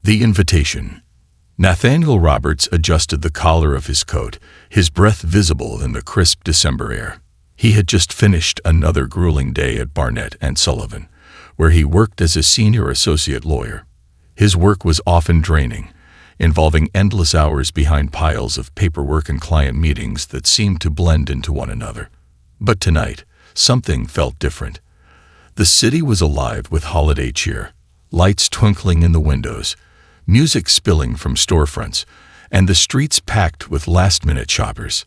The invitation. Nathaniel Roberts adjusted the collar of his coat, his breath visible in the crisp December air. He had just finished another grueling day at Barnett and Sullivan, where he worked as a senior associate lawyer. His work was often draining, involving endless hours behind piles of paperwork and client meetings that seemed to blend into one another. But tonight, something felt different. The city was alive with holiday cheer, lights twinkling in the windows, music spilling from storefronts, and the streets packed with last-minute shoppers.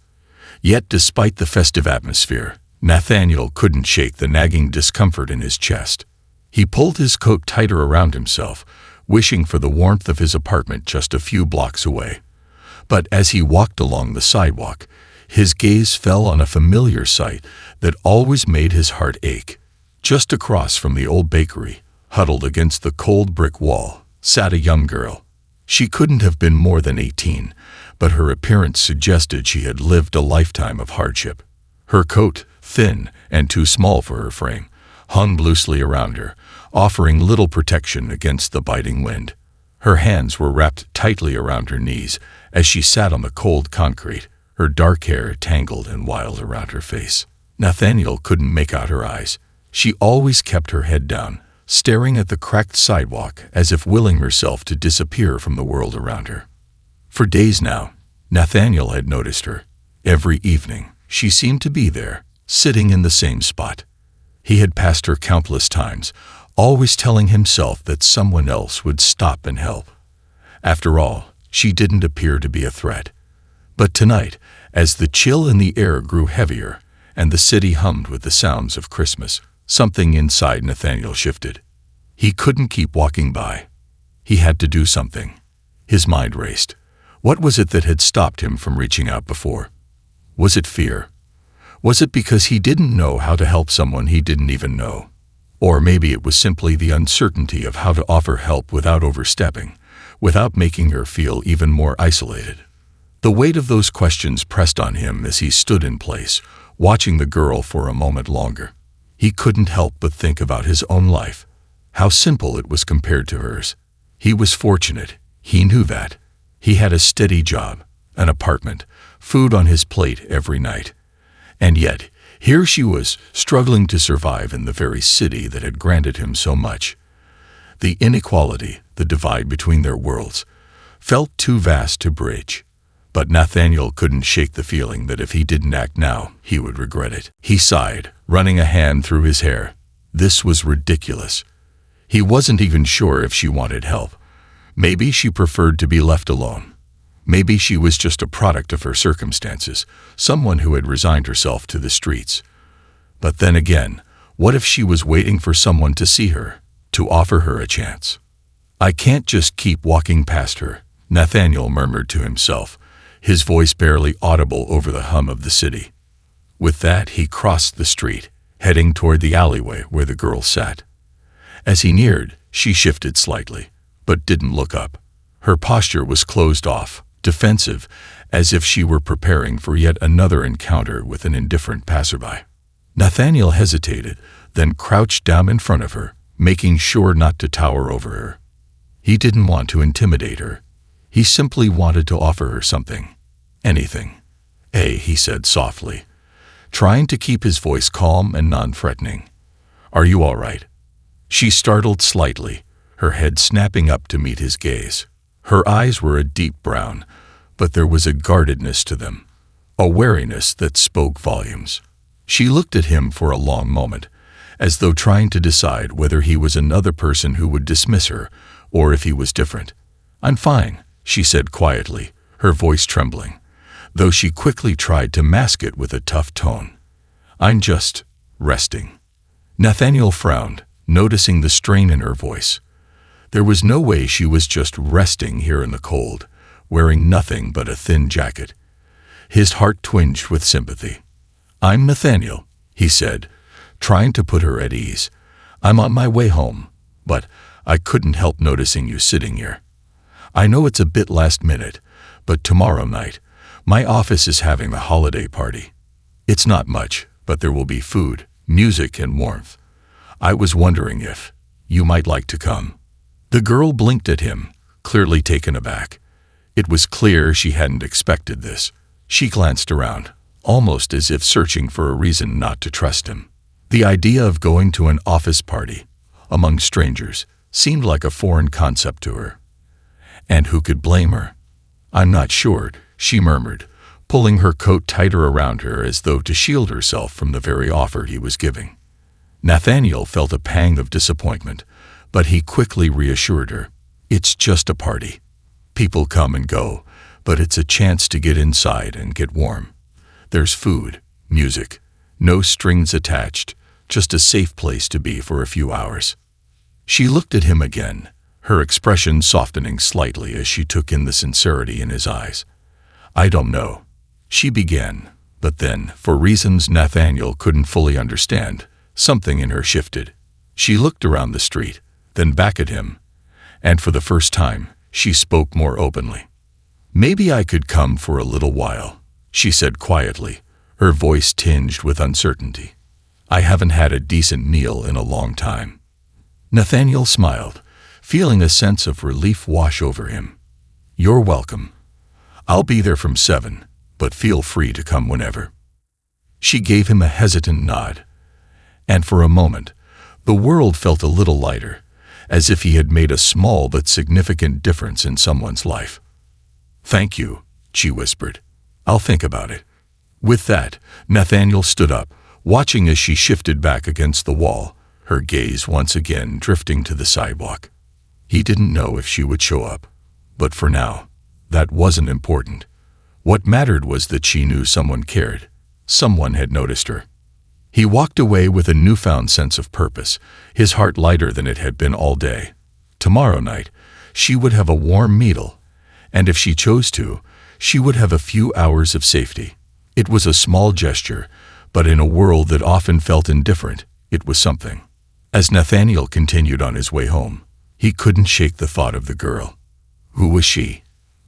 Yet despite the festive atmosphere, Nathaniel couldn't shake the nagging discomfort in his chest. He pulled his coat tighter around himself, wishing for the warmth of his apartment just a few blocks away. But as he walked along the sidewalk, his gaze fell on a familiar sight that always made his heart ache. Just across from the old bakery, huddled against the cold brick wall, sat a young girl. She couldn't have been more than 18, but her appearance suggested she had lived a lifetime of hardship. Her coat, thin and too small for her frame, hung loosely around her, offering little protection against the biting wind. Her hands were wrapped tightly around her knees as she sat on the cold concrete, her dark hair tangled and wild around her face. Nathaniel couldn't make out her eyes. She always kept her head down, staring at the cracked sidewalk as if willing herself to disappear from the world around her. For days now, Nathaniel had noticed her. Every evening, she seemed to be there, sitting in the same spot. He had passed her countless times, always telling himself that someone else would stop and help. After all, she didn't appear to be a threat. But tonight, as the chill in the air grew heavier and the city hummed with the sounds of Christmas, something inside Nathaniel shifted. He couldn't keep walking by. He had to do something. His mind raced. What was it that had stopped him from reaching out before? Was it fear? Was it because he didn't know how to help someone he didn't even know? Or maybe it was simply the uncertainty of how to offer help without overstepping, without making her feel even more isolated. The weight of those questions pressed on him as he stood in place, watching the girl for a moment longer. He couldn't help but think about his own life, how simple it was compared to hers. He was fortunate, he knew that. He had a steady job, an apartment, food on his plate every night. And yet, here she was, struggling to survive in the very city that had granted him so much. The inequality, the divide between their worlds, felt too vast to bridge. But Nathaniel couldn't shake the feeling that if he didn't act now, he would regret it. He sighed, running a hand through his hair. This was ridiculous. He wasn't even sure if she wanted help. Maybe she preferred to be left alone. Maybe she was just a product of her circumstances, someone who had resigned herself to the streets. But then again, what if she was waiting for someone to see her, to offer her a chance? I can't just keep walking past her, Nathaniel murmured to himself, his voice barely audible over the hum of the city. With that, he crossed the street, heading toward the alleyway where the girl sat. As he neared, she shifted slightly, but didn't look up. Her posture was closed off, defensive, as if she were preparing for yet another encounter with an indifferent passerby. Nathaniel hesitated, then crouched down in front of her, making sure not to tower over her. He didn't want to intimidate her. He simply wanted to offer her something. Anything. "Hey," he said softly, trying to keep his voice calm and non-threatening. "Are you all right?" She startled slightly, her head snapping up to meet his gaze. Her eyes were a deep brown, but there was a guardedness to them, a wariness that spoke volumes. She looked at him for a long moment, as though trying to decide whether he was another person who would dismiss her, or if he was different. "I'm fine," she said quietly, her voice trembling, though she quickly tried to mask it with a tough tone. "I'm just resting." Nathaniel frowned, noticing the strain in her voice. There was no way she was just resting here in the cold, wearing nothing but a thin jacket. His heart twinged with sympathy. "I'm Nathaniel," he said, trying to put her at ease. "I'm on my way home, but I couldn't help noticing you sitting here. I know it's a bit last minute, but tomorrow night, my office is having a holiday party. It's not much, but there will be food, music, and warmth. I was wondering if you might like to come." The girl blinked at him, clearly taken aback. It was clear she hadn't expected this. She glanced around, almost as if searching for a reason not to trust him. The idea of going to an office party, among strangers, seemed like a foreign concept to her. And who could blame her? "I'm not sure," she murmured, pulling her coat tighter around her as though to shield herself from the very offer he was giving. Nathaniel felt a pang of disappointment, but he quickly reassured her. "It's just a party. People come and go, but it's a chance to get inside and get warm. There's food, music, no strings attached, just a safe place to be for a few hours." She looked at him again, her expression softening slightly as she took in the sincerity in his eyes. "I don't know," she began, but then, for reasons Nathaniel couldn't fully understand, something in her shifted. She looked around the street, then back at him, and for the first time, she spoke more openly. "Maybe I could come for a little while," she said quietly, her voice tinged with uncertainty. "I haven't had a decent meal in a long time." Nathaniel smiled, feeling a sense of relief wash over him. "You're welcome. I'll be there from 7, but feel free to come whenever." She gave him a hesitant nod, and for a moment, the world felt a little lighter, as if he had made a small but significant difference in someone's life. "Thank you," she whispered. "I'll think about it." With that, Nathaniel stood up, watching as she shifted back against the wall, her gaze once again drifting to the sidewalk. He didn't know if she would show up, but for now, that wasn't important. What mattered was that she knew someone cared. Someone had noticed her. He walked away with a newfound sense of purpose, his heart lighter than it had been all day. Tomorrow night, she would have a warm meal, and if she chose to, she would have a few hours of safety. It was a small gesture, but in a world that often felt indifferent, it was something. As Nathaniel continued on his way home, he couldn't shake the thought of the girl. Who was she?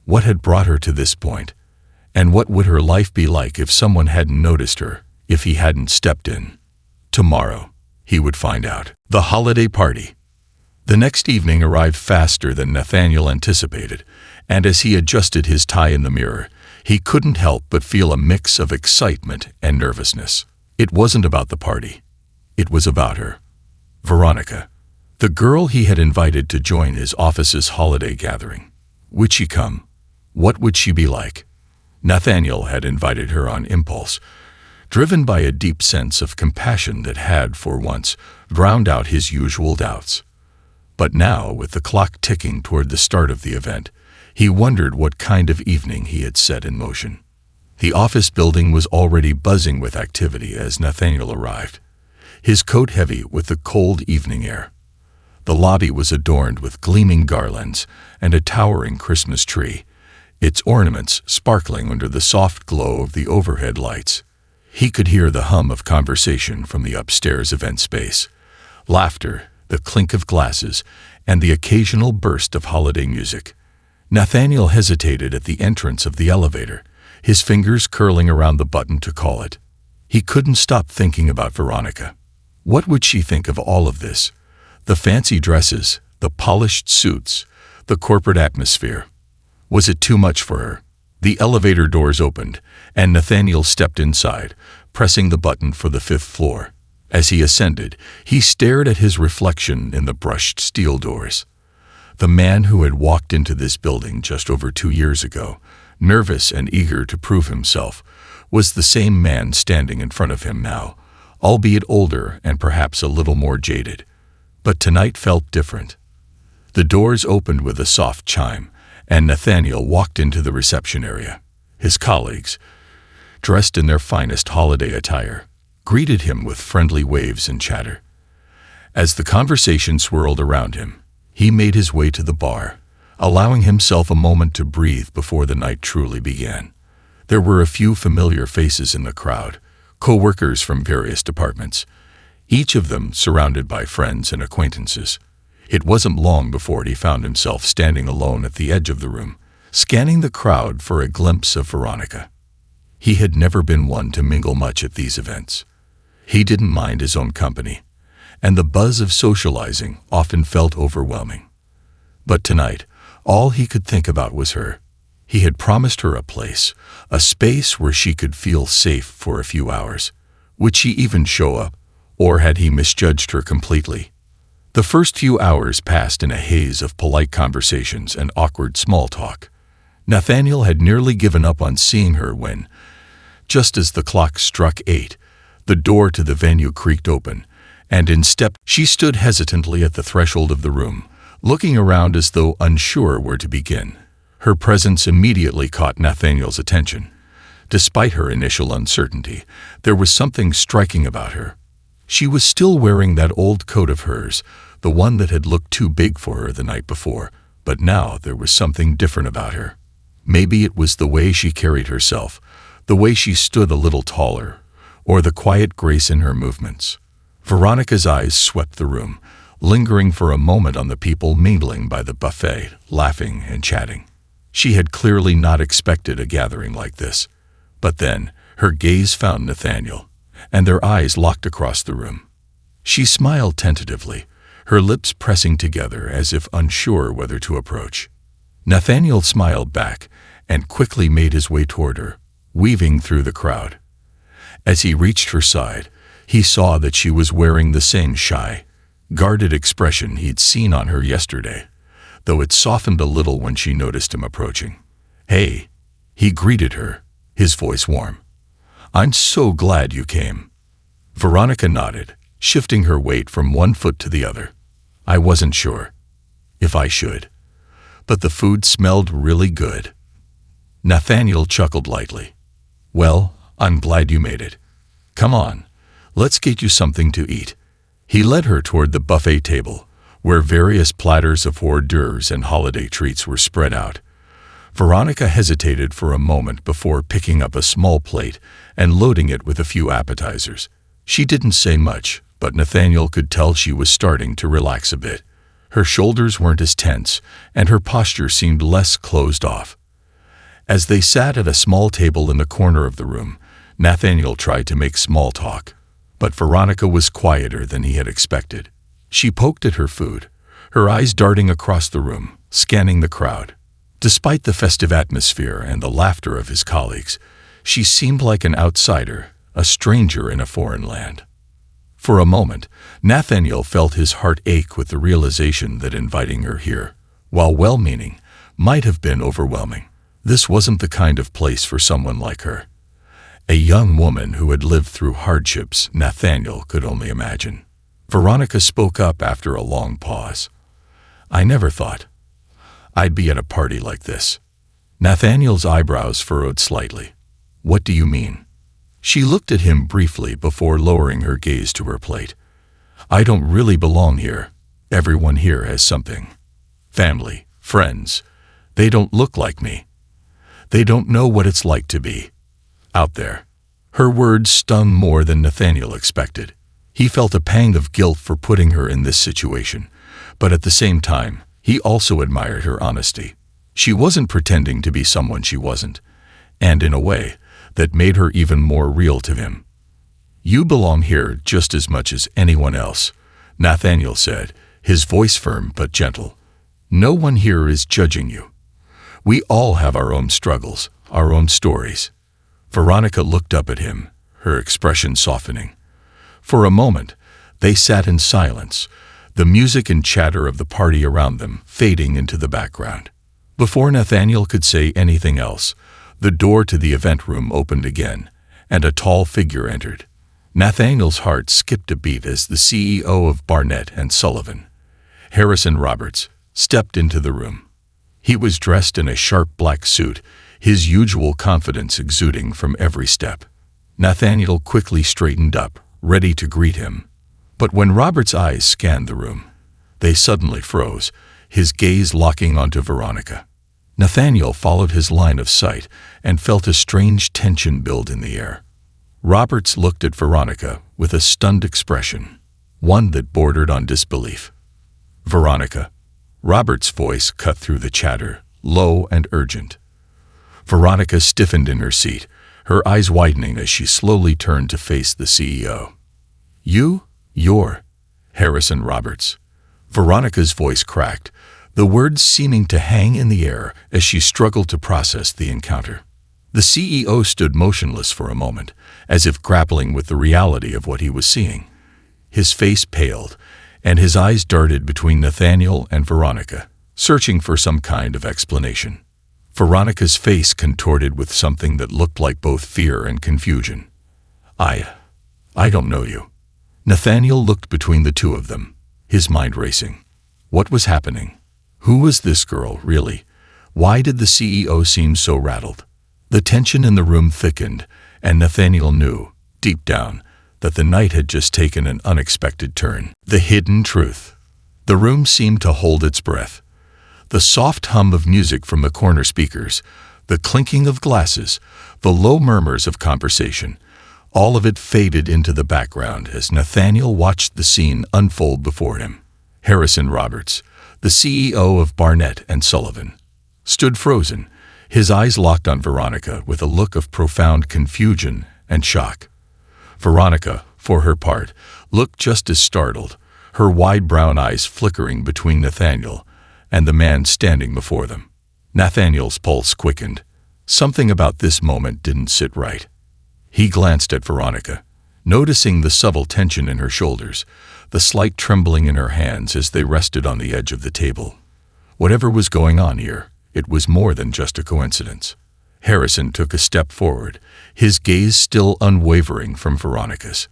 What had brought her to this point? And what would her life be like if someone hadn't noticed her, if he hadn't stepped in? Tomorrow, he would find out. The holiday party. The next evening arrived faster than Nathaniel anticipated, and as he adjusted his tie in the mirror, he couldn't help but feel a mix of excitement and nervousness. It wasn't about the party. It was about her. Veronica, the girl he had invited to join his office's holiday gathering. Would she come? What would she be like? Nathaniel had invited her on impulse, driven by a deep sense of compassion that had, for once, drowned out his usual doubts. But now, with the clock ticking toward the start of the event, he wondered what kind of evening he had set in motion. The office building was already buzzing with activity as Nathaniel arrived, his coat heavy with the cold evening air. The lobby was adorned with gleaming garlands and a towering Christmas tree, its ornaments sparkling under the soft glow of the overhead lights. He could hear the hum of conversation from the upstairs event space, laughter, the clink of glasses, and the occasional burst of holiday music. Nathaniel hesitated at the entrance of the elevator, his fingers curling around the button to call it. He couldn't stop thinking about Veronica. What would she think of all of this? The fancy dresses, the polished suits, the corporate atmosphere. Was it too much for her? The elevator doors opened, and Nathaniel stepped inside, pressing the button for the 5th floor. As he ascended, he stared at his reflection in the brushed steel doors. The man who had walked into this building just over 2 years ago, nervous and eager to prove himself, was the same man standing in front of him now, albeit older and perhaps a little more jaded. But tonight felt different. The doors opened with a soft chime, and Nathaniel walked into the reception area. His colleagues, dressed in their finest holiday attire, greeted him with friendly waves and chatter. As the conversation swirled around him, he made his way to the bar, allowing himself a moment to breathe before the night truly began. There were a few familiar faces in the crowd, co-workers from various departments, each of them surrounded by friends and acquaintances. It wasn't long before he found himself standing alone at the edge of the room, scanning the crowd for a glimpse of Veronica. He had never been one to mingle much at these events. He didn't mind his own company, and the buzz of socializing often felt overwhelming. But tonight, All he could think about was her. He had promised her a place, a space where she could feel safe for a few hours. Would she even show up, or had he misjudged her completely? The first few hours passed in a haze of polite conversations and awkward small talk. Nathaniel had nearly given up on seeing her when, just as the clock struck 8, the door to the venue creaked open, and in stepped. She stood hesitantly at the threshold of the room, looking around as though unsure where to begin. Her presence immediately caught Nathaniel's attention. Despite her initial uncertainty, there was something striking about her. She was still wearing that old coat of hers, the one that had looked too big for her the night before, but now there was something different about her. Maybe it was the way she carried herself, the way she stood a little taller, or the quiet grace in her movements. Veronica's eyes swept the room, lingering for a moment on the people mingling by the buffet, laughing and chatting. She had clearly not expected a gathering like this. But then, her gaze found Nathaniel, and their eyes locked across the room. She smiled tentatively, her lips pressing together as if unsure whether to approach. Nathaniel smiled back and quickly made his way toward her, weaving through the crowd. As he reached her side, he saw that she was wearing the same shy, guarded expression he'd seen on her yesterday, though it softened a little when she noticed him approaching. "Hey," he greeted her, his voice warm. "I'm so glad you came." Veronica nodded, shifting her weight from one foot to the other. "I wasn't sure if I should, but the food smelled really good." Nathaniel chuckled lightly. "Well, I'm glad you made it. Come on, let's get you something to eat." He led her toward the buffet table, where various platters of hors d'oeuvres and holiday treats were spread out. Veronica hesitated for a moment before picking up a small plate and loading it with a few appetizers. She didn't say much, but Nathaniel could tell she was starting to relax a bit. Her shoulders weren't as tense, and her posture seemed less closed off. As they sat at a small table in the corner of the room, Nathaniel tried to make small talk, but Veronica was quieter than he had expected. She poked at her food, her eyes darting across the room, scanning the crowd. Despite the festive atmosphere and the laughter of his colleagues, she seemed like an outsider, a stranger in a foreign land. For a moment, Nathaniel felt his heart ache with the realization that inviting her here, while well-meaning, might have been overwhelming. This wasn't the kind of place for someone like her. A young woman who had lived through hardships Nathaniel could only imagine. Veronica spoke up after a long pause. "I never thought I'd be at a party like this." Nathaniel's eyebrows furrowed slightly. "What do you mean?" She looked at him briefly before lowering her gaze to her plate. "I don't really belong here. Everyone here has something. Family, friends. They don't look like me. They don't know what it's like to be out there." Her words stung more than Nathaniel expected. He felt a pang of guilt for putting her in this situation, but at the same time, he also admired her honesty. She wasn't pretending to be someone she wasn't, and in a way, that made her even more real to him. "You belong here just as much as anyone else," Nathaniel said, his voice firm but gentle. "No one here is judging you. We all have our own struggles, our own stories." Veronica looked up at him, her expression softening. For a moment, they sat in silence, the music and chatter of the party around them fading into the background. Before Nathaniel could say anything else, the door to the event room opened again, and a tall figure entered. Nathaniel's heart skipped a beat as the CEO of Barnett and Sullivan, Harrison Roberts, stepped into the room. He was dressed in a sharp black suit, his usual confidence exuding from every step. Nathaniel quickly straightened up, ready to greet him. But when Robert's eyes scanned the room, they suddenly froze, his gaze locking onto Veronica. Nathaniel followed his line of sight and felt a strange tension build in the air. Roberts looked at Veronica with a stunned expression, one that bordered on disbelief. "Veronica." Robert's voice cut through the chatter, low and urgent. Veronica stiffened in her seat, her eyes widening as she slowly turned to face the CEO. "You're Harrison Roberts." Veronica's voice cracked, the words seeming to hang in the air as she struggled to process the encounter. The CEO stood motionless for a moment, as if grappling with the reality of what he was seeing. His face paled, and his eyes darted between Nathaniel and Veronica, searching for some kind of explanation. Veronica's face contorted with something that looked like both fear and confusion. I don't know you." Nathaniel looked between the two of them, his mind racing. What was happening? Who was this girl, really? Why did the CEO seem so rattled? The tension in the room thickened, and Nathaniel knew, deep down, that the night had just taken an unexpected turn. The hidden truth. The room seemed to hold its breath. The soft hum of music from the corner speakers, the clinking of glasses, the low murmurs of conversation, all of it faded into the background as Nathaniel watched the scene unfold before him. Harrison Roberts, the CEO of Barnett and Sullivan, stood frozen, his eyes locked on Veronica with a look of profound confusion and shock. Veronica, for her part, looked just as startled, her wide brown eyes flickering between Nathaniel and the man standing before them. Nathaniel's pulse quickened. Something about this moment didn't sit right. He glanced at Veronica, noticing the subtle tension in her shoulders, the slight trembling in her hands as they rested on the edge of the table. Whatever was going on here, it was more than just a coincidence. Harrison took a step forward, his gaze still unwavering from Veronica's.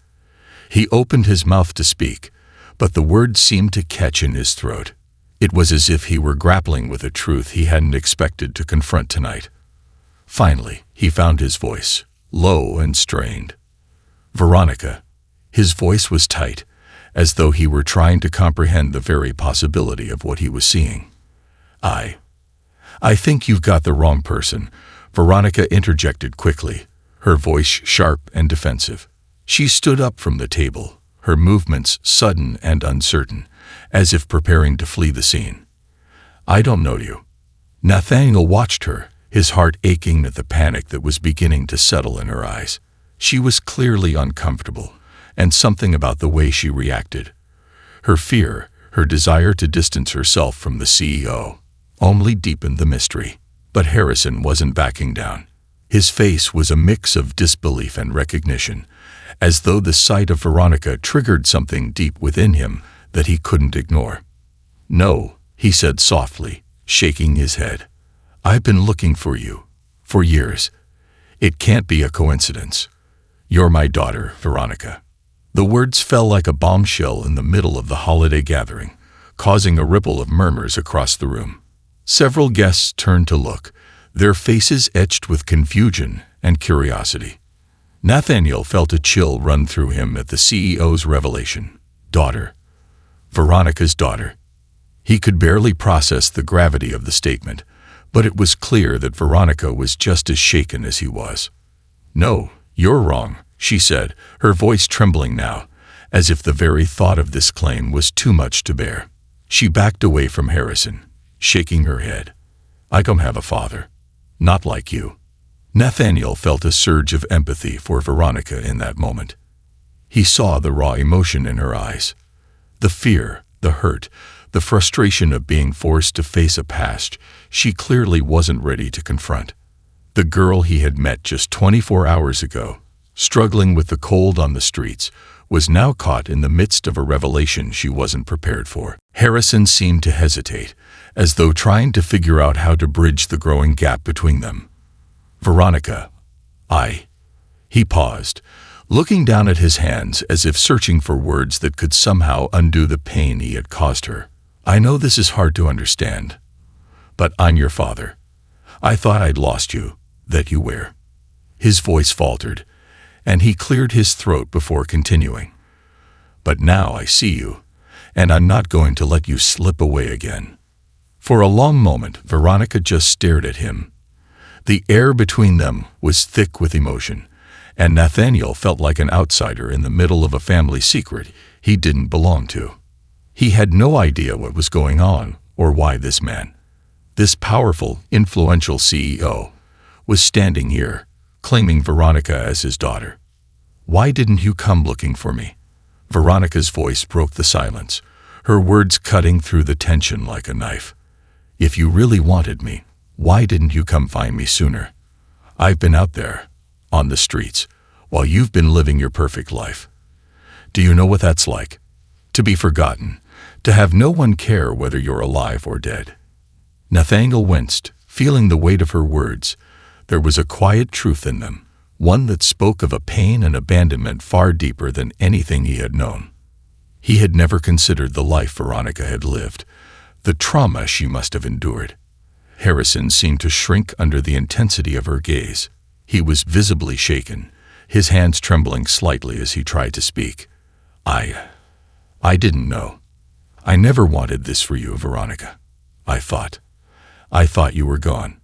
He opened his mouth to speak, but the words seemed to catch in his throat. It was as if he were grappling with a truth he hadn't expected to confront tonight. Finally, he found his voice, low and strained. "Veronica." His voice was tight, as though he were trying to comprehend the very possibility of what he was seeing. I think you've got the wrong person," Veronica interjected quickly, her voice sharp and defensive. She stood up from the table, her movements sudden and uncertain, as if preparing to flee the scene. "I don't know you." Nathaniel watched her, his heart aching at the panic that was beginning to settle in her eyes. She was clearly uncomfortable, and something about the way she reacted, her fear, her desire to distance herself from the CEO, only deepened the mystery. But Harrison wasn't backing down. His face was a mix of disbelief and recognition, as though the sight of Veronica triggered something deep within him that he couldn't ignore. "No," he said softly, shaking his head. "I've been looking for you, for years. It can't be a coincidence. You're my daughter, Veronica." The words fell like a bombshell in the middle of the holiday gathering, causing a ripple of murmurs across the room. Several guests turned to look, their faces etched with confusion and curiosity. Nathaniel felt a chill run through him at the CEO's revelation. Daughter. Veronica's daughter. He could barely process the gravity of the statement, but it was clear that Veronica was just as shaken as he was. "No, you're wrong," she said, her voice trembling now, as if the very thought of this claim was too much to bear. She backed away from Harrison, shaking her head. "I don't have a father. Not like you." Nathaniel felt a surge of empathy for Veronica in that moment. He saw the raw emotion in her eyes. The fear, the hurt, the frustration of being forced to face a past she clearly wasn't ready to confront. The girl he had met just 24 hours ago, struggling with the cold on the streets, was now caught in the midst of a revelation she wasn't prepared for. Harrison seemed to hesitate, as though trying to figure out how to bridge the growing gap between them. "Veronica, He paused, looking down at his hands as if searching for words that could somehow undo the pain he had caused her. "I know this is hard to understand, but I'm your father. I thought I'd lost you, that you were." His voice faltered, and he cleared his throat before continuing. "But now I see you, and I'm not going to let you slip away again." For a long moment, Veronica just stared at him. The air between them was thick with emotion, and Nathaniel felt like an outsider in the middle of a family secret he didn't belong to. He had no idea what was going on or why this man, this powerful, influential CEO, was standing here, claiming Veronica as his daughter. "Why didn't you come looking for me?" Veronica's voice broke the silence, her words cutting through the tension like a knife. If you really wanted me, why didn't you come find me sooner? I've been out there, on the streets, while you've been living your perfect life. Do you know what that's like? To be forgotten, to have no one care whether you're alive or dead. Nathaniel winced, feeling the weight of her words. There was a quiet truth in them, one that spoke of a pain and abandonment far deeper than anything he had known. He had never considered the life Veronica had lived, the trauma she must have endured. Harrison seemed to shrink under the intensity of her gaze. He was visibly shaken, his hands trembling slightly as he tried to speak. I didn't know. I never wanted this for you, Veronica. I thought you were gone.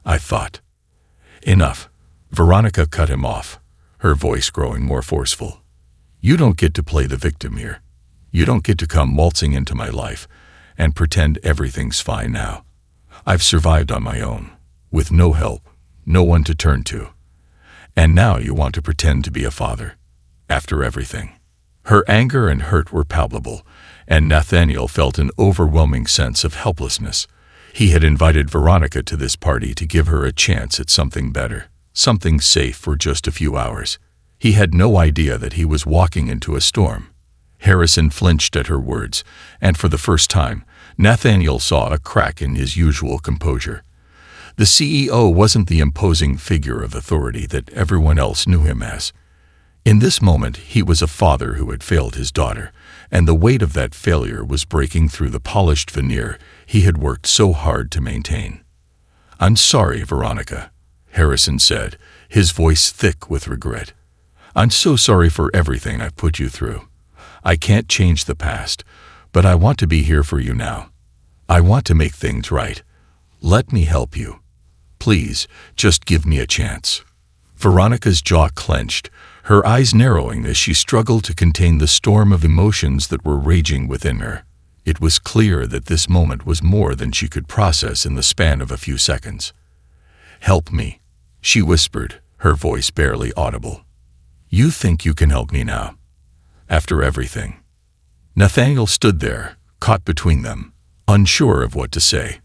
I thought. Enough. Veronica cut him off, her voice growing more forceful. You don't get to play the victim here. You don't get to come waltzing into my life and pretend everything's fine now. I've survived on my own, with no help, no one to turn to. And now you want to pretend to be a father, after everything. Her anger and hurt were palpable, and Nathaniel felt an overwhelming sense of helplessness. He had invited Veronica to this party to give her a chance at something better, something safe for just a few hours. He had no idea that he was walking into a storm. Harrison flinched at her words, and for the first time, Nathaniel saw a crack in his usual composure. The CEO wasn't the imposing figure of authority that everyone else knew him as. In this moment, he was a father who had failed his daughter, and the weight of that failure was breaking through the polished veneer he had worked so hard to maintain. I'm sorry, Veronica, Harrison said, his voice thick with regret. I'm so sorry for everything I've put you through. I can't change the past, but I want to be here for you now. I want to make things right. Let me help you. Please, just give me a chance. Veronica's jaw clenched, her eyes narrowing as she struggled to contain the storm of emotions that were raging within her. It was clear that this moment was more than she could process in the span of a few seconds. Help me, she whispered, her voice barely audible. You think you can help me now? After everything? Nathaniel stood there, caught between them, unsure of what to say.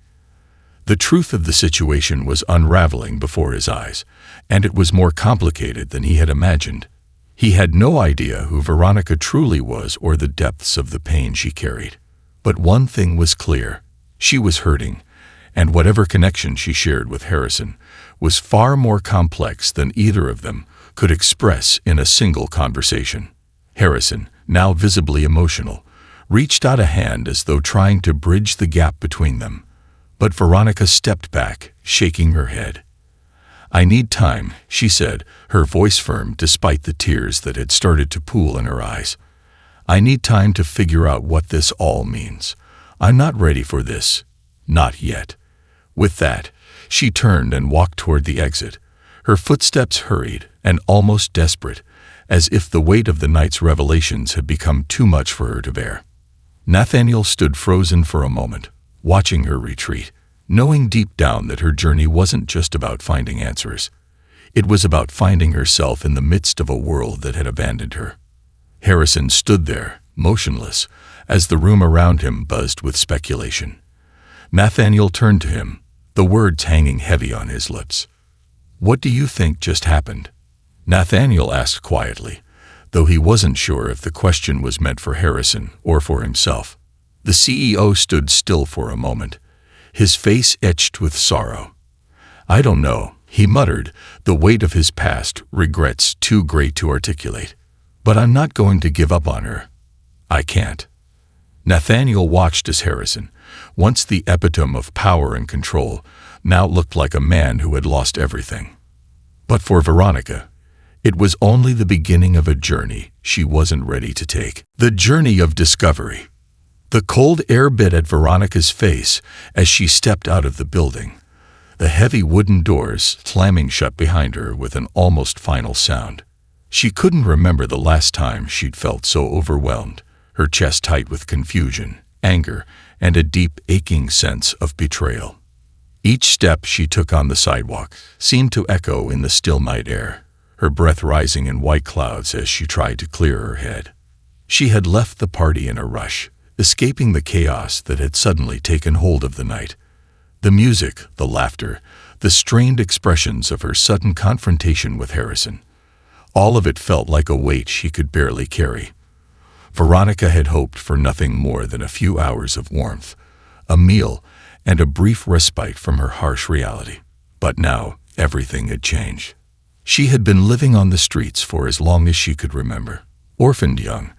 The truth of the situation was unraveling before his eyes, and it was more complicated than he had imagined. He had no idea who Veronica truly was or the depths of the pain she carried. But one thing was clear. She was hurting, and whatever connection she shared with Harrison was far more complex than either of them could express in a single conversation. Harrison, now visibly emotional, reached out a hand as though trying to bridge the gap between them. But Veronica stepped back, shaking her head. I need time, she said, her voice firm despite the tears that had started to pool in her eyes. I need time to figure out what this all means. I'm not ready for this. Not yet. With that, she turned and walked toward the exit. Her footsteps hurried and almost desperate, as if the weight of the night's revelations had become too much for her to bear. Nathaniel stood frozen for a moment, watching her retreat, knowing deep down that her journey wasn't just about finding answers. It was about finding herself in the midst of a world that had abandoned her. Harrison stood there, motionless, as the room around him buzzed with speculation. Nathaniel turned to him, the words hanging heavy on his lips. What do you think just happened? Nathaniel asked quietly, though he wasn't sure if the question was meant for Harrison or for himself. The CEO stood still for a moment, his face etched with sorrow. I don't know, he muttered, the weight of his past regrets too great to articulate. But I'm not going to give up on her. I can't. Nathaniel watched as Harrison, once the epitome of power and control, now looked like a man who had lost everything. But for Veronica, it was only the beginning of a journey she wasn't ready to take. The journey of discovery. The cold air bit at Veronica's face as she stepped out of the building, the heavy wooden doors slamming shut behind her with an almost final sound. She couldn't remember the last time she'd felt so overwhelmed, her chest tight with confusion, anger, and a deep, aching sense of betrayal. Each step she took on the sidewalk seemed to echo in the still night air, her breath rising in white clouds as she tried to clear her head. She had left the party in a rush, escaping the chaos that had suddenly taken hold of the night. The music, the laughter, the strained expressions of her sudden confrontation with Harrison. All of it felt like a weight she could barely carry. Veronica had hoped for nothing more than a few hours of warmth, a meal, and a brief respite from her harsh reality. But now, everything had changed. She had been living on the streets for as long as she could remember. Orphaned young,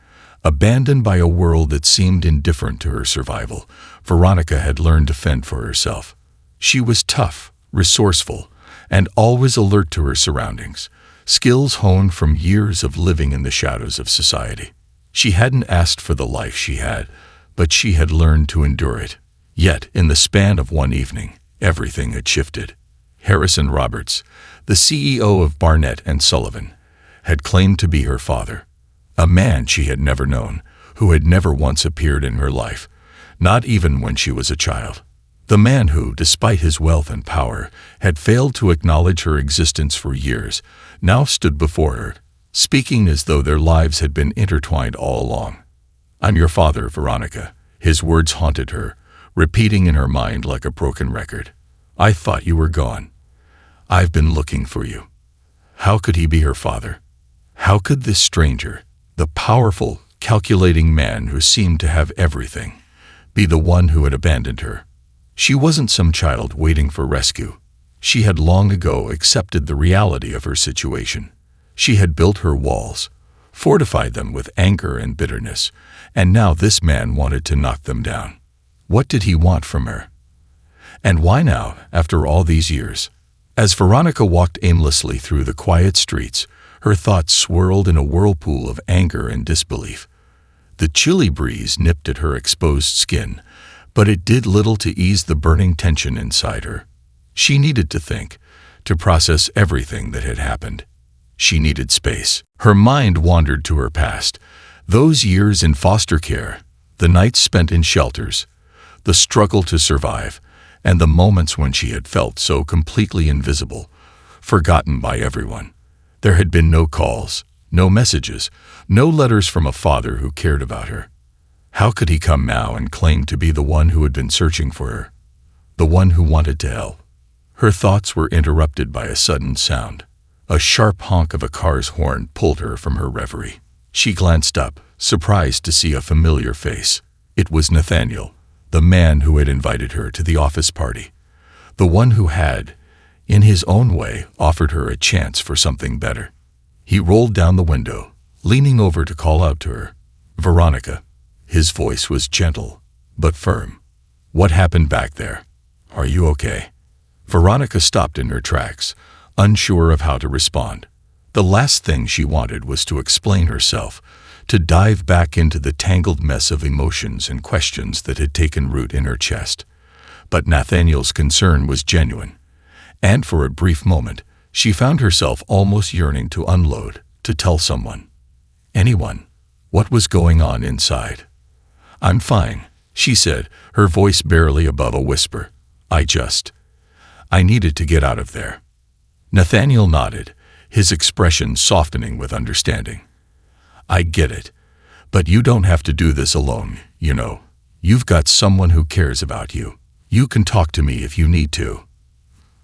abandoned by a world that seemed indifferent to her survival, Veronica had learned to fend for herself. She was tough, resourceful, and always alert to her surroundings, skills honed from years of living in the shadows of society. She hadn't asked for the life she had, but she had learned to endure it. Yet, in the span of one evening, everything had shifted. Harrison Roberts, the CEO of Barnett and Sullivan, had claimed to be her father, a man she had never known, who had never once appeared in her life, not even when she was a child. The man who, despite his wealth and power, had failed to acknowledge her existence for years, now stood before her, speaking as though their lives had been intertwined all along. "I'm your father, Veronica." His words haunted her, repeating in her mind like a broken record. "I thought you were gone. I've been looking for you." How could he be her father? How could this stranger, the powerful, calculating man who seemed to have everything, be the one who had abandoned her? She wasn't some child waiting for rescue. She had long ago accepted the reality of her situation. She had built her walls, fortified them with anger and bitterness, and now this man wanted to knock them down. What did he want from her? And why now, after all these years? As Veronica walked aimlessly through the quiet streets, her thoughts swirled in a whirlpool of anger and disbelief. The chilly breeze nipped at her exposed skin, but it did little to ease the burning tension inside her. She needed to think, to process everything that had happened. She needed space. Her mind wandered to her past, those years in foster care, the nights spent in shelters, the struggle to survive, and the moments when she had felt so completely invisible, forgotten by everyone. There had been no calls, no messages, no letters from a father who cared about her. How could he come now and claim to be the one who had been searching for her, the one who wanted to help? Her thoughts were interrupted by a sudden sound. A sharp honk of a car's horn pulled her from her reverie. She glanced up, surprised to see a familiar face. It was Nathaniel, the man who had invited her to the office party, the one who had, in his own way, offered her a chance for something better. He rolled down the window, leaning over to call out to her, "Veronica." His voice was gentle, but firm. "What happened back there? Are you okay?" Veronica stopped in her tracks, unsure of how to respond. The last thing she wanted was to explain herself, to dive back into the tangled mess of emotions and questions that had taken root in her chest. But Nathaniel's concern was genuine, and for a brief moment, she found herself almost yearning to unload, to tell someone. Anyone. What was going on inside? "I'm fine," she said, her voice barely above a whisper. I needed to get out of there." Nathaniel nodded, his expression softening with understanding. "I get it. But you don't have to do this alone, you know. You've got someone who cares about you. You can talk to me if you need to."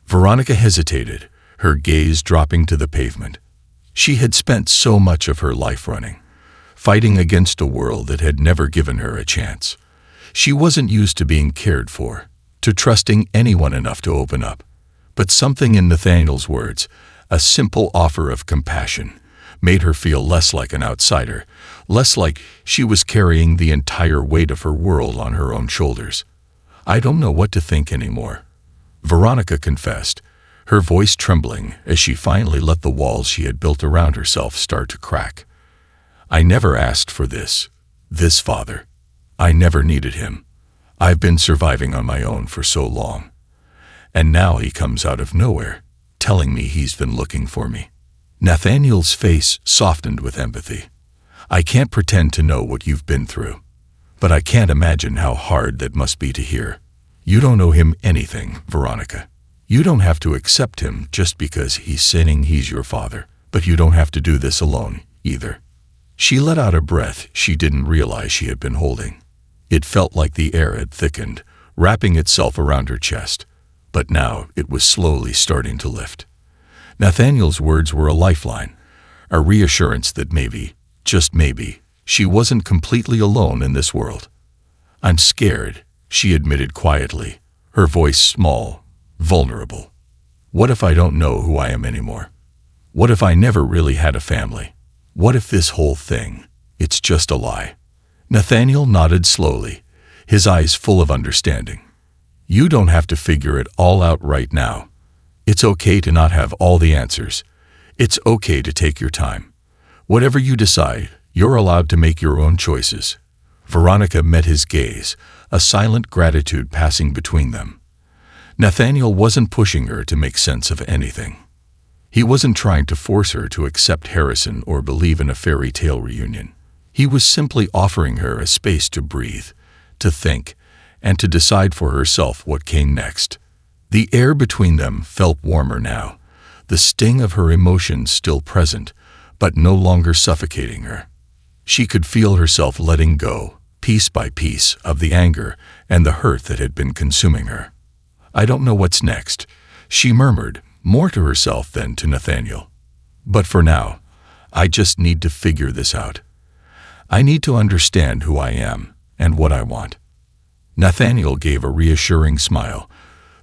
Veronica hesitated, her gaze dropping to the pavement. She had spent so much of her life running, fighting against a world that had never given her a chance. She wasn't used to being cared for, to trusting anyone enough to open up. But something in Nathaniel's words, a simple offer of compassion, made her feel less like an outsider, less like she was carrying the entire weight of her world on her own shoulders. "I don't know what to think anymore," Veronica confessed, her voice trembling as she finally let the walls she had built around herself start to crack. "I never asked for this father. I never needed him. I've been surviving on my own for so long. And now he comes out of nowhere, telling me he's been looking for me." Nathaniel's face softened with empathy. "I can't pretend to know what you've been through, but I can't imagine how hard that must be to hear. You don't owe him anything, Veronica. You don't have to accept him just because he's saying he's your father, but you don't have to do this alone, either." She let out a breath she didn't realize she had been holding. It felt like the air had thickened, wrapping itself around her chest. But now it was slowly starting to lift. Nathaniel's words were a lifeline, a reassurance that maybe, just maybe, she wasn't completely alone in this world. "I'm scared," she admitted quietly, her voice small, vulnerable. "What if I don't know who I am anymore? What if I never really had a family? What if this whole thing, it's just a lie?" Nathaniel nodded slowly, his eyes full of understanding. "You don't have to figure it all out right now. It's okay to not have all the answers. It's okay to take your time. Whatever you decide, you're allowed to make your own choices." Veronica met his gaze, a silent gratitude passing between them. Nathaniel wasn't pushing her to make sense of anything. He wasn't trying to force her to accept Harrison or believe in a fairy tale reunion. He was simply offering her a space to breathe, to think, and to decide for herself what came next. The air between them felt warmer now, the sting of her emotions still present, but no longer suffocating her. She could feel herself letting go, piece by piece, of the anger and the hurt that had been consuming her. "I don't know what's next," she murmured, more to herself than to Nathaniel. "But for now, I just need to figure this out. I need to understand who I am and what I want." Nathaniel gave a reassuring smile,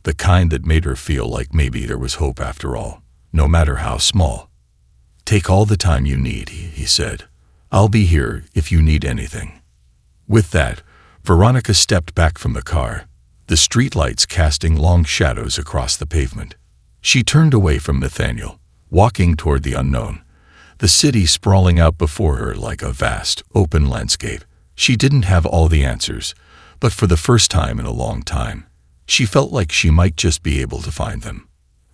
the kind that made her feel like maybe there was hope after all, no matter how small. "Take all the time you need," he said. "I'll be here if you need anything." With that, Veronica stepped back from the car, the streetlights casting long shadows across the pavement. She turned away from Nathaniel, walking toward the unknown, the city sprawling out before her like a vast, open landscape. She didn't have all the answers, but for the first time in a long time, she felt like she might just be able to find them.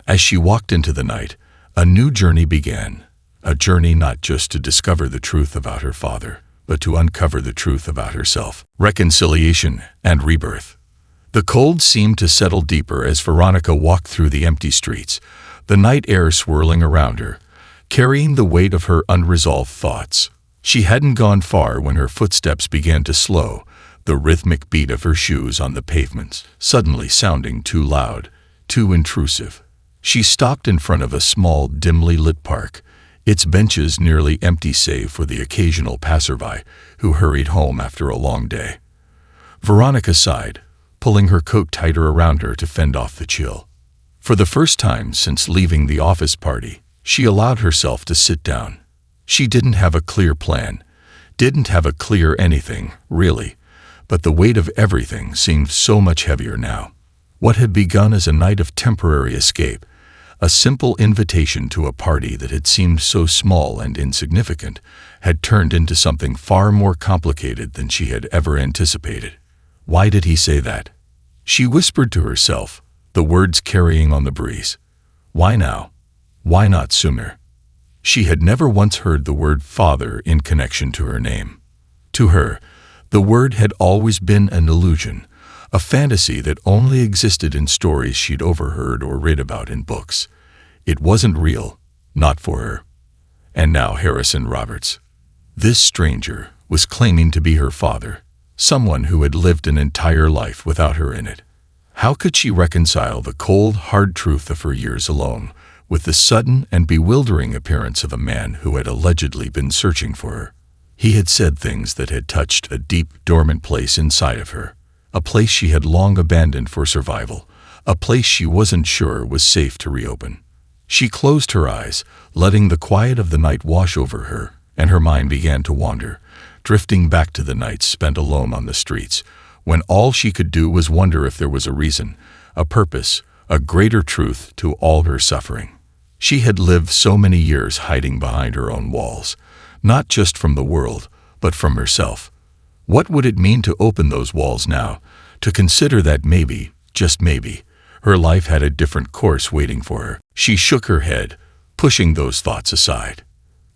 As she walked into the night, a new journey began, a journey not just to discover the truth about her father, but to uncover the truth about herself, reconciliation, and rebirth. The cold seemed to settle deeper as Veronica walked through the empty streets, the night air swirling around her, carrying the weight of her unresolved thoughts. She hadn't gone far when her footsteps began to slow, the rhythmic beat of her shoes on the pavements suddenly sounding too loud, too intrusive. She stopped in front of a small, dimly lit park, its benches nearly empty save for the occasional passerby who hurried home after a long day. Veronica sighed, pulling her coat tighter around her to fend off the chill. For the first time since leaving the office party, she allowed herself to sit down. She didn't have a clear plan, didn't have a clear anything, really, but the weight of everything seemed so much heavier now. What had begun as a night of temporary escape, a simple invitation to a party that had seemed so small and insignificant, had turned into something far more complicated than she had ever anticipated. Why did he say that? She whispered to herself, the words carrying on the breeze. Why now? Why not sooner? She had never once heard the word father in connection to her name. To her, the word had always been an illusion, a fantasy that only existed in stories she'd overheard or read about in books. It wasn't real, not for her. And now Harrison Roberts, this stranger, was claiming to be her father, someone who had lived an entire life without her in it. How could she reconcile the cold, hard truth of her years alone with the sudden and bewildering appearance of a man who had allegedly been searching for her? He had said things that had touched a deep, dormant place inside of her, a place she had long abandoned for survival, a place she wasn't sure was safe to reopen. She closed her eyes, letting the quiet of the night wash over her, and her mind began to wander, drifting back to the nights spent alone on the streets, when all she could do was wonder if there was a reason, a purpose, a greater truth to all her suffering. She had lived so many years hiding behind her own walls, not just from the world, but from herself. What would it mean to open those walls now, to consider that maybe, just maybe, her life had a different course waiting for her? She shook her head, pushing those thoughts aside.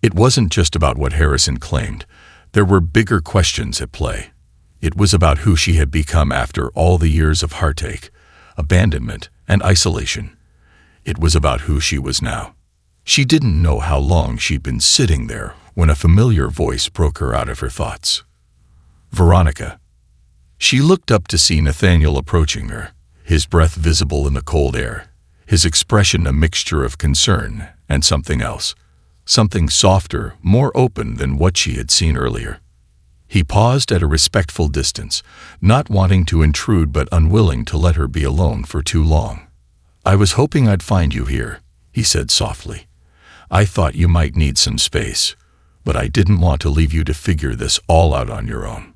It wasn't just about what Harrison claimed. There were bigger questions at play. It was about who she had become after all the years of heartache, abandonment, and isolation. It was about who she was now. She didn't know how long she'd been sitting there when a familiar voice broke her out of her thoughts. "Veronica." She looked up to see Nathaniel approaching her, his breath visible in the cold air, his expression a mixture of concern and something else, something softer, more open than what she had seen earlier. He paused at a respectful distance, not wanting to intrude but unwilling to let her be alone for too long. "I was hoping I'd find you here," he said softly. "I thought you might need some space, but I didn't want to leave you to figure this all out on your own."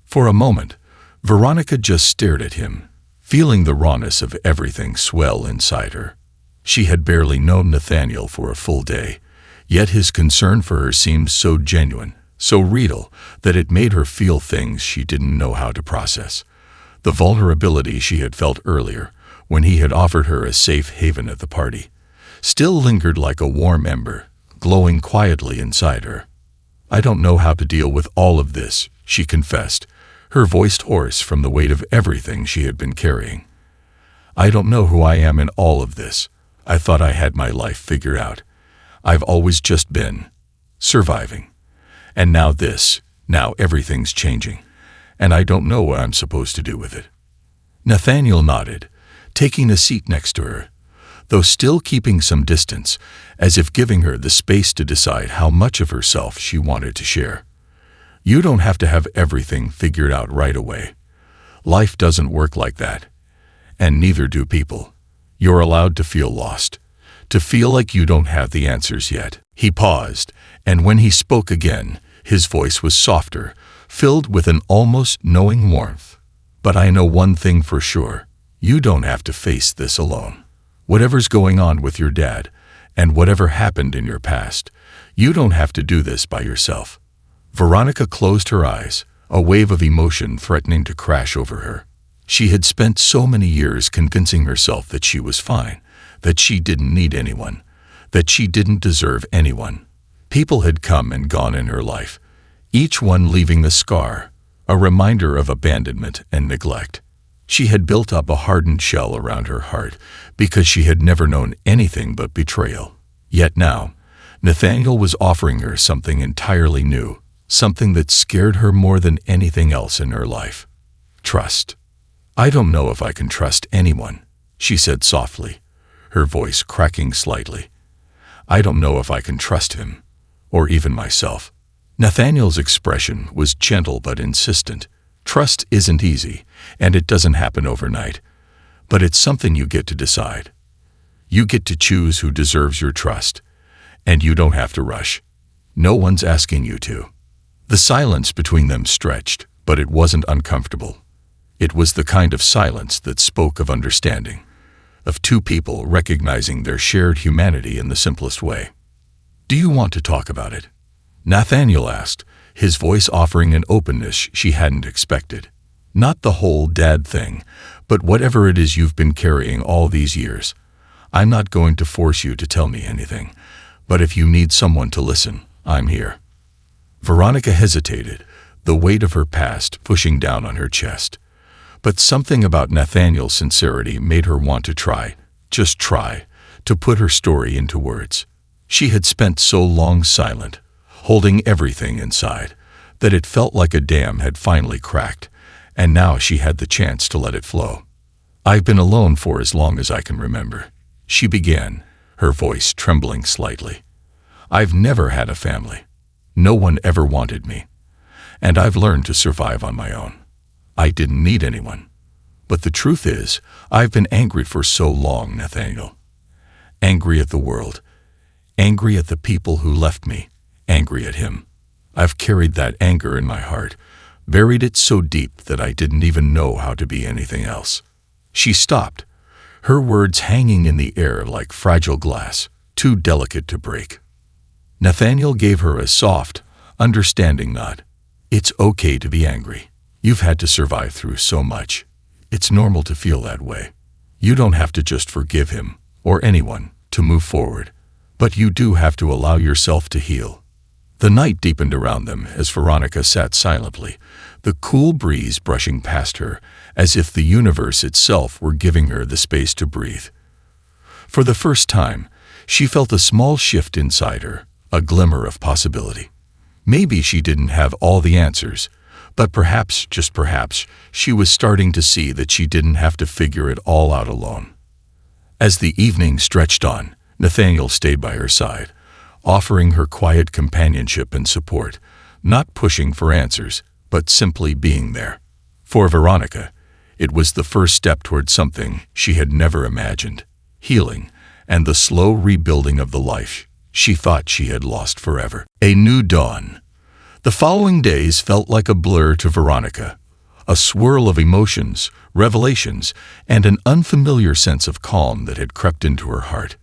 For a moment, Veronica just stared at him, feeling the rawness of everything swell inside her. She had barely known Nathaniel for a full day, yet his concern for her seemed so genuine, so real, that it made her feel things she didn't know how to process. The vulnerability she had felt earlier, when he had offered her a safe haven at the party, still lingered like a warm ember, glowing quietly inside her. "I don't know how to deal with all of this," she confessed, her voice hoarse from the weight of everything she had been carrying. "I don't know who I am in all of this. I thought I had my life figured out. I've always just been surviving. And now this, now everything's changing, and I don't know what I'm supposed to do with it." Nathaniel nodded, taking a seat next to her, though still keeping some distance, as if giving her the space to decide how much of herself she wanted to share. "You don't have to have everything figured out right away. Life doesn't work like that, and neither do people. You're allowed to feel lost, to feel like you don't have the answers yet." He paused, and when he spoke again, his voice was softer, filled with an almost knowing warmth. "But I know one thing for sure. You don't have to face this alone. Whatever's going on with your dad, and whatever happened in your past, you don't have to do this by yourself." Veronica closed her eyes, a wave of emotion threatening to crash over her. She had spent so many years convincing herself that she was fine, that she didn't need anyone, that she didn't deserve anyone. People had come and gone in her life, each one leaving a scar, a reminder of abandonment and neglect. She had built up a hardened shell around her heart because she had never known anything but betrayal. Yet now, Nathaniel was offering her something entirely new, something that scared her more than anything else in her life. Trust. "I don't know if I can trust anyone," she said softly, her voice cracking slightly. "I don't know if I can trust him, or even myself." Nathaniel's expression was gentle but insistent. "Trust isn't easy, and it doesn't happen overnight, but it's something you get to decide. You get to choose who deserves your trust, and you don't have to rush. No one's asking you to." The silence between them stretched, but it wasn't uncomfortable. It was the kind of silence that spoke of understanding, of two people recognizing their shared humanity in the simplest way. "Do you want to talk about it?" Nathaniel asked, his voice offering an openness she hadn't expected. "Not the whole dad thing, but whatever it is you've been carrying all these years. I'm not going to force you to tell me anything, but if you need someone to listen, I'm here." Veronica hesitated, the weight of her past pushing down on her chest. But something about Nathaniel's sincerity made her want to try, just try, to put her story into words. She had spent so long silent, holding everything inside, that it felt like a dam had finally cracked, and now she had the chance to let it flow. "I've been alone for as long as I can remember," she began, her voice trembling slightly. "I've never had a family. No one ever wanted me, and I've learned to survive on my own. I didn't need anyone. But the truth is, I've been angry for so long, Nathaniel. Angry at the world, angry at the people who left me, angry at him. I've carried that anger in my heart, buried it so deep that I didn't even know how to be anything else." She stopped, her words hanging in the air like fragile glass, too delicate to break. Nathaniel gave her a soft, understanding nod. "It's okay to be angry. You've had to survive through so much. It's normal to feel that way. You don't have to just forgive him, or anyone, to move forward. But you do have to allow yourself to heal." The night deepened around them as Veronica sat silently, the cool breeze brushing past her, as if the universe itself were giving her the space to breathe. For the first time, she felt a small shift inside her, a glimmer of possibility. Maybe she didn't have all the answers, But perhaps, just perhaps, she was starting to see that she didn't have to figure it all out alone. As the evening stretched on, Nathaniel stayed by her side, offering her quiet companionship and support, not pushing for answers, but simply being there. For Veronica, it was the first step toward something she had never imagined: healing and the slow rebuilding of the life she thought she had lost forever. A new dawn. The following days felt like a blur to Veronica, a swirl of emotions, revelations, and an unfamiliar sense of calm that had crept into her heart.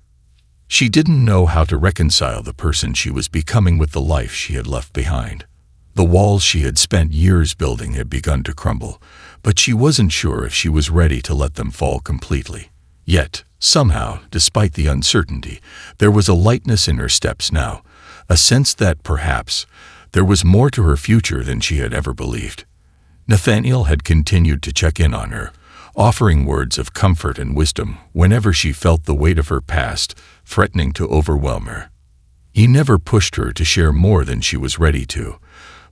She didn't know how to reconcile the person she was becoming with the life she had left behind. The walls she had spent years building had begun to crumble, but she wasn't sure if she was ready to let them fall completely. Yet, somehow, despite the uncertainty, there was a lightness in her steps now, a sense that, perhaps, there was more to her future than she had ever believed. Nathaniel had continued to check in on her, offering words of comfort and wisdom whenever she felt the weight of her past threatening to overwhelm her. He never pushed her to share more than she was ready to,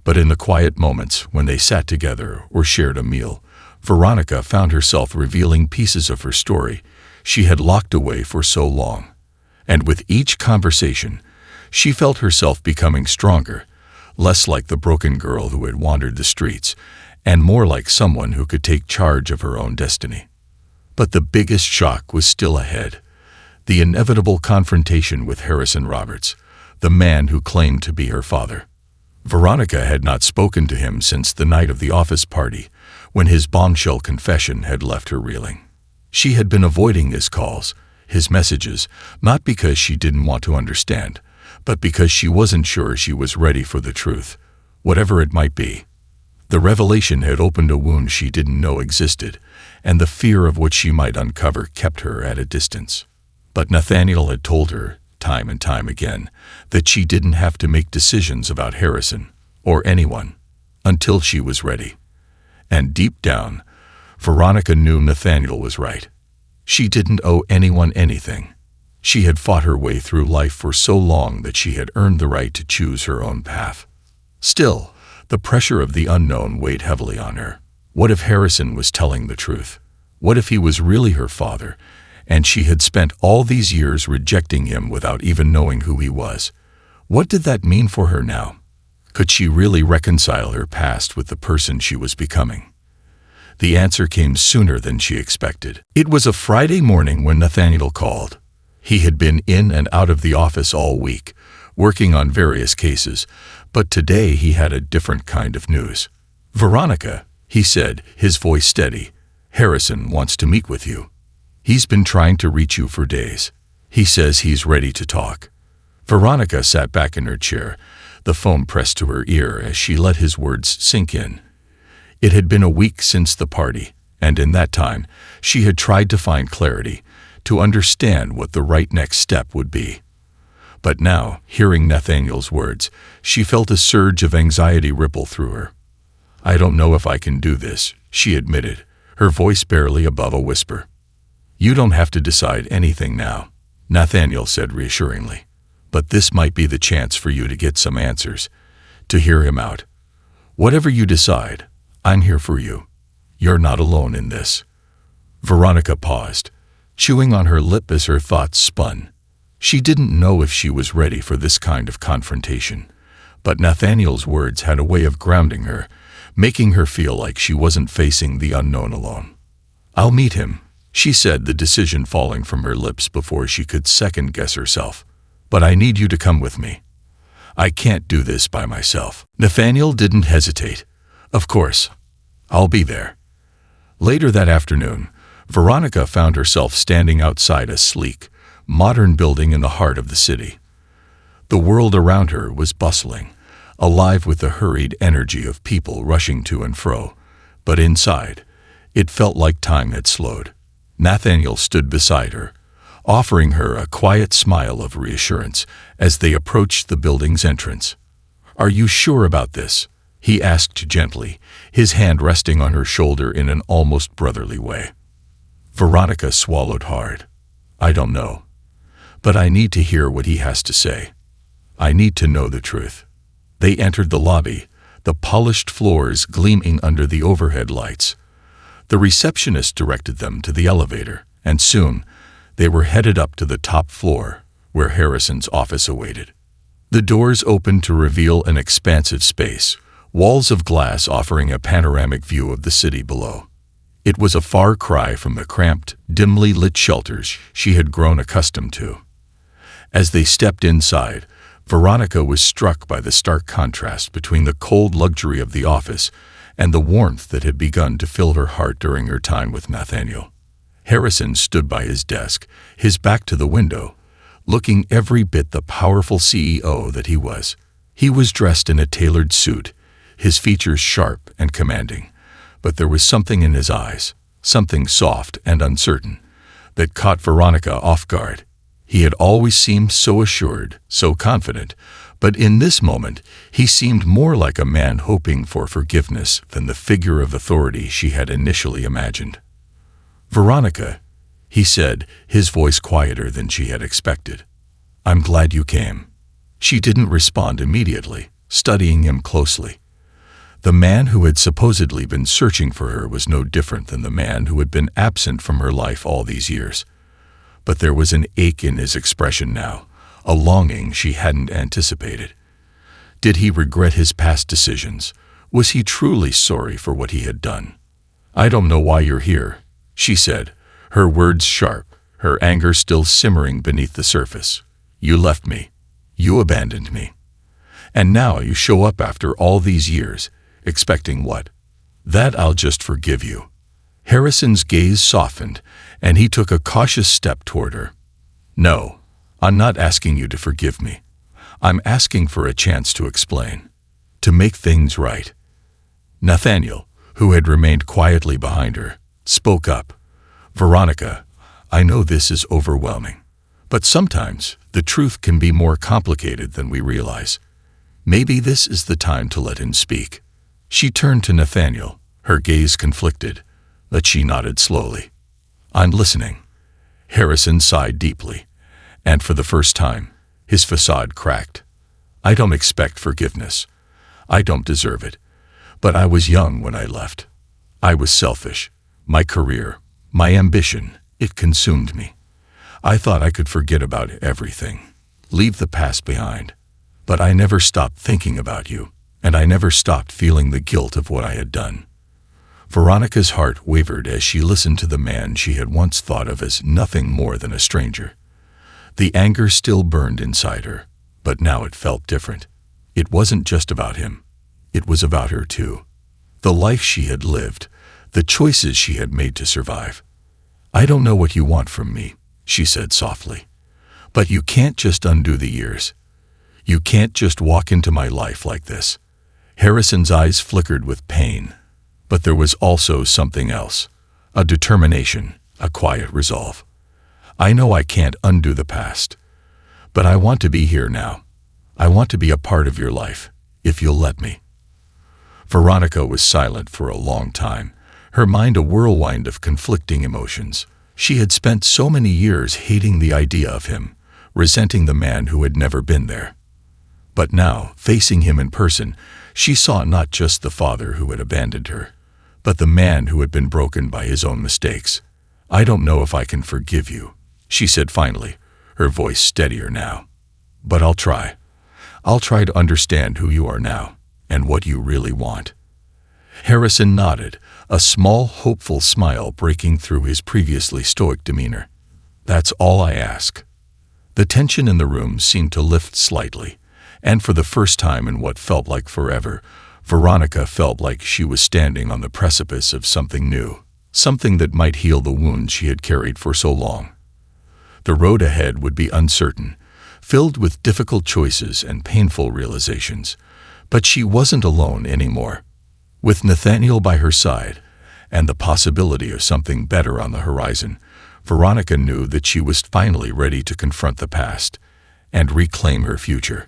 but in the quiet moments when they sat together or shared a meal, Veronica found herself revealing pieces of her story she had locked away for so long. And with each conversation, she felt herself becoming stronger, less like the broken girl who had wandered the streets, and more like someone who could take charge of her own destiny. But the biggest shock was still ahead: the inevitable confrontation with Harrison Roberts, the man who claimed to be her father. Veronica had not spoken to him since the night of the office party, when his bombshell confession had left her reeling. She had been avoiding his calls, his messages, not because she didn't want to understand, but because she wasn't sure she was ready for the truth, whatever it might be. The revelation had opened a wound she didn't know existed, and the fear of what she might uncover kept her at a distance. But Nathaniel had told her, time and time again, that she didn't have to make decisions about Harrison, or anyone, until she was ready. And deep down, Veronica knew Nathaniel was right. She didn't owe anyone anything. She had fought her way through life for so long that she had earned the right to choose her own path. Still, the pressure of the unknown weighed heavily on her. What if Harrison was telling the truth? What if he was really her father, and she had spent all these years rejecting him without even knowing who he was? What did that mean for her now? Could she really reconcile her past with the person she was becoming? The answer came sooner than she expected. It was a Friday morning when Nathaniel called. He had been in and out of the office all week, working on various cases, but today he had a different kind of news. "Veronica," he said, his voice steady, "Harrison wants to meet with you. He's been trying to reach you for days. He says he's ready to talk." Veronica sat back in her chair, the phone pressed to her ear as she let his words sink in. It had been a week since the party, and in that time, she had tried to find clarity, to understand what the right next step would be. But now, hearing Nathaniel's words, she felt a surge of anxiety ripple through her. "I don't know if I can do this," she admitted, her voice barely above a whisper. "You don't have to decide anything now," Nathaniel said reassuringly. "But this might be the chance for you to get some answers, to hear him out. Whatever you decide, I'm here for you. You're not alone in this." Veronica paused, chewing on her lip as her thoughts spun. She didn't know if she was ready for this kind of confrontation, but Nathaniel's words had a way of grounding her, making her feel like she wasn't facing the unknown alone. "I'll meet him," she said, the decision falling from her lips before she could second-guess herself. "But I need you to come with me. I can't do this by myself." Nathaniel didn't hesitate. "Of course, I'll be there." Later that afternoon, Veronica found herself standing outside a sleek, modern building in the heart of the city. The world around her was bustling, alive with the hurried energy of people rushing to and fro, but inside, it felt like time had slowed. Nathaniel stood beside her, offering her a quiet smile of reassurance as they approached the building's entrance. "Are you sure about this?" he asked gently, his hand resting on her shoulder in an almost brotherly way. Veronica swallowed hard. "I don't know. But I need to hear what he has to say. I need to know the truth." They entered the lobby, the polished floors gleaming under the overhead lights. The receptionist directed them to the elevator, and soon they were headed up to the top floor, where Harrison's office awaited. The doors opened to reveal an expansive space, walls of glass offering a panoramic view of the city below. It was a far cry from the cramped, dimly lit shelters she had grown accustomed to. As they stepped inside, Veronica was struck by the stark contrast between the cold luxury of the office and the warmth that had begun to fill her heart during her time with Nathaniel. Harrison stood by his desk, his back to the window, looking every bit the powerful CEO that he was. He was dressed in a tailored suit, his features sharp and commanding, but there was something in his eyes, something soft and uncertain, that caught Veronica off guard. He had always seemed so assured, so confident, but in this moment he seemed more like a man hoping for forgiveness than the figure of authority she had initially imagined. "Veronica," he said, his voice quieter than she had expected. "I'm glad you came." She didn't respond immediately, studying him closely. The man who had supposedly been searching for her was no different than the man who had been absent from her life all these years. But there was an ache in his expression now, a longing she hadn't anticipated. Did he regret his past decisions? Was he truly sorry for what he had done? "I don't know why you're here," she said, her words sharp, her anger still simmering beneath the surface. "You left me. You abandoned me. And now you show up after all these years, expecting what? That I'll just forgive you." Harrison's gaze softened, and he took a cautious step toward her. "No, I'm not asking you to forgive me. I'm asking for a chance to explain, to make things right." Nathaniel, who had remained quietly behind her, spoke up. "Veronica, I know this is overwhelming, but sometimes the truth can be more complicated than we realize. Maybe this is the time to let him speak." She turned to Nathaniel, her gaze conflicted, but she nodded slowly. "I'm listening." Harrison sighed deeply, and for the first time, his facade cracked. "I don't expect forgiveness. I don't deserve it. But I was young when I left. I was selfish. My career, my ambition, it consumed me. I thought I could forget about everything, leave the past behind. But I never stopped thinking about you, and I never stopped feeling the guilt of what I had done." Veronica's heart wavered as she listened to the man she had once thought of as nothing more than a stranger. The anger still burned inside her, but now it felt different. It wasn't just about him. It was about her too. The life she had lived, the choices she had made to survive. "I don't know what you want from me," she said softly. "But you can't just undo the years. You can't just walk into my life like this." Harrison's eyes flickered with pain, but there was also something else, a determination, a quiet resolve. "I know I can't undo the past, but I want to be here now. I want to be a part of your life, if you'll let me." Veronica was silent for a long time, her mind a whirlwind of conflicting emotions. She had spent so many years hating the idea of him, resenting the man who had never been there. But now, facing him in person, she saw not just the father who had abandoned her, but the man who had been broken by his own mistakes. "I don't know if I can forgive you," she said finally, her voice steadier now. "But I'll try. I'll try to understand who you are now, and what you really want." Harrison nodded, a small, hopeful smile breaking through his previously stoic demeanor. "That's all I ask." The tension in the room seemed to lift slightly, and for the first time in what felt like forever, Veronica felt like she was standing on the precipice of something new, something that might heal the wounds she had carried for so long. The road ahead would be uncertain, filled with difficult choices and painful realizations, but she wasn't alone anymore. With Nathaniel by her side, and the possibility of something better on the horizon, Veronica knew that she was finally ready to confront the past and reclaim her future.